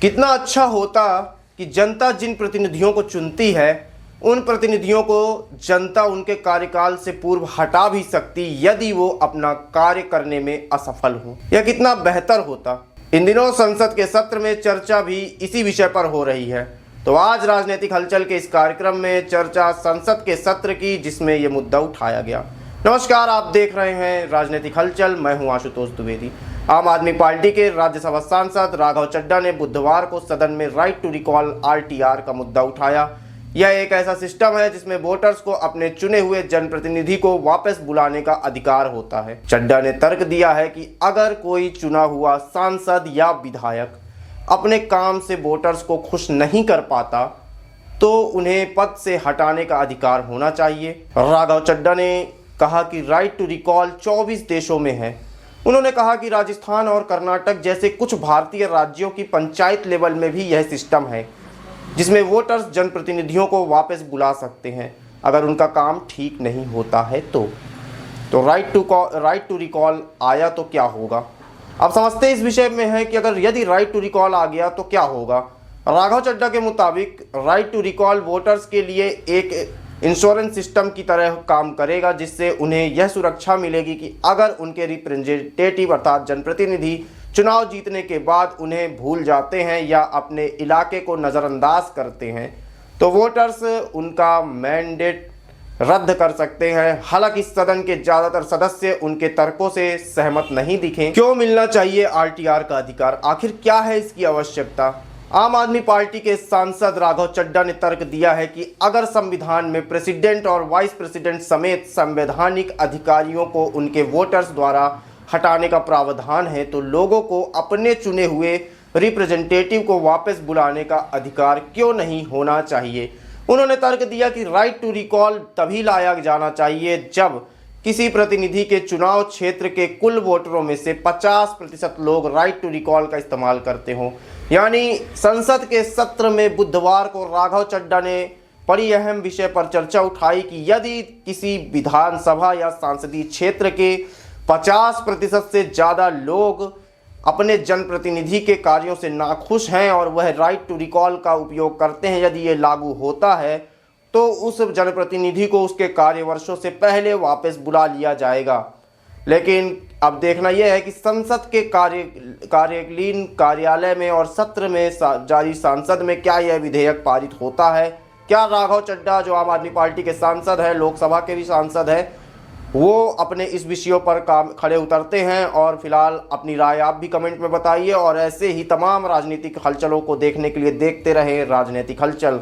कितना अच्छा होता कि जनता जिन प्रतिनिधियों को चुनती है उन प्रतिनिधियों को जनता उनके कार्यकाल से पूर्व हटा भी सकती यदि वो अपना कार्य करने में असफल हो। यह कितना बेहतर होता। इन दिनों संसद के सत्र में चर्चा भी इसी विषय पर हो रही है। तो आज राजनीतिक हलचल के इस कार्यक्रम में चर्चा संसद के सत्र की, जिसमें यह मुद्दा उठाया गया। नमस्कार, आप देख रहे हैं राजनीतिक हलचल। मैं हूं आशुतोष द्विवेदी। आम आदमी पार्टी के राज्यसभा सांसद राघव चड्ढा ने बुधवार को सदन में राइट टू रिकॉल RTR का मुद्दा उठाया। यह एक ऐसा सिस्टम है जिसमें वोटर्स को अपने चुने हुए जनप्रतिनिधि को वापस बुलाने का अधिकार होता है। चड्ढा ने तर्क दिया है कि अगर कोई चुना हुआ सांसद या विधायक अपने काम से वोटर्स को खुश नहीं कर पाता तो उन्हें पद से हटाने का अधिकार होना चाहिए। राघव चड्ढा ने कहा कि राइट टू रिकॉल 24 देशों में है। उन्होंने कहा कि राजस्थान और कर्नाटक जैसे कुछ भारतीय राज्यों की पंचायत लेवल में भी यह सिस्टम है जिसमें वोटर्स जनप्रतिनिधियों को वापस बुला सकते हैं अगर उनका काम ठीक नहीं होता है तो राइट टू रिकॉल आया तो क्या होगा। अब समझते इस विषय में है कि यदि राइट टू रिकॉल आ गया तो क्या होगा। राघव चड्ढा के मुताबिक राइट टू रिकॉल वोटर्स के लिए एक इंश्योरेंस सिस्टम की तरह काम करेगा, जिससे उन्हें यह सुरक्षा मिलेगी कि अगर उनके रिप्रेजेंटेटिव अर्थात जनप्रतिनिधि चुनाव जीतने के बाद उन्हें भूल जाते हैं या अपने इलाके को नज़रअंदाज करते हैं तो वोटर्स उनका मैंडेट रद्द कर सकते हैं। हालांकि सदन के ज़्यादातर सदस्य उनके तर्कों से सहमत नहीं दिखे। क्यों मिलना चाहिए RTR का अधिकार, आखिर क्या है इसकी आवश्यकता। आम आदमी पार्टी के सांसद राघव चड्ढा ने तर्क दिया है कि अगर संविधान में प्रेसिडेंट और वाइस प्रेसिडेंट समेत संवैधानिक अधिकारियों को उनके वोटर्स द्वारा हटाने का प्रावधान है तो लोगों को अपने चुने हुए रिप्रेजेंटेटिव को वापस बुलाने का अधिकार क्यों नहीं होना चाहिए। उन्होंने तर्क दिया कि राइट टू रिकॉल तभी लाया जाना चाहिए जब किसी प्रतिनिधि के चुनाव क्षेत्र के कुल वोटरों में से 50% लोग राइट टू रिकॉल का इस्तेमाल करते हों। यानी संसद के सत्र में बुधवार को राघव चड्ढा ने बड़ी अहम विषय पर चर्चा उठाई कि यदि किसी विधानसभा या संसदीय क्षेत्र के 50% से ज़्यादा लोग अपने जनप्रतिनिधि के कार्यों से नाखुश हैं और वह राइट टू रिकॉल का उपयोग करते हैं, यदि ये लागू होता है तो उस जनप्रतिनिधि को उसके कार्यवर्षों से पहले वापस बुला लिया जाएगा। लेकिन अब देखना यह है कि संसद के कार्यकालीन कार्यालय में और सत्र में जारी सांसद में क्या यह विधेयक पारित होता है। क्या राघव चड्ढा जो आम आदमी पार्टी के सांसद है, लोकसभा के भी सांसद है, वो अपने इस विषयों पर काम खड़े उतरते हैं। और फिलहाल अपनी राय आप भी कमेंट में बताइए और ऐसे ही तमाम राजनीतिक हलचलों को देखने के लिए देखते रहें राजनीतिक हलचल।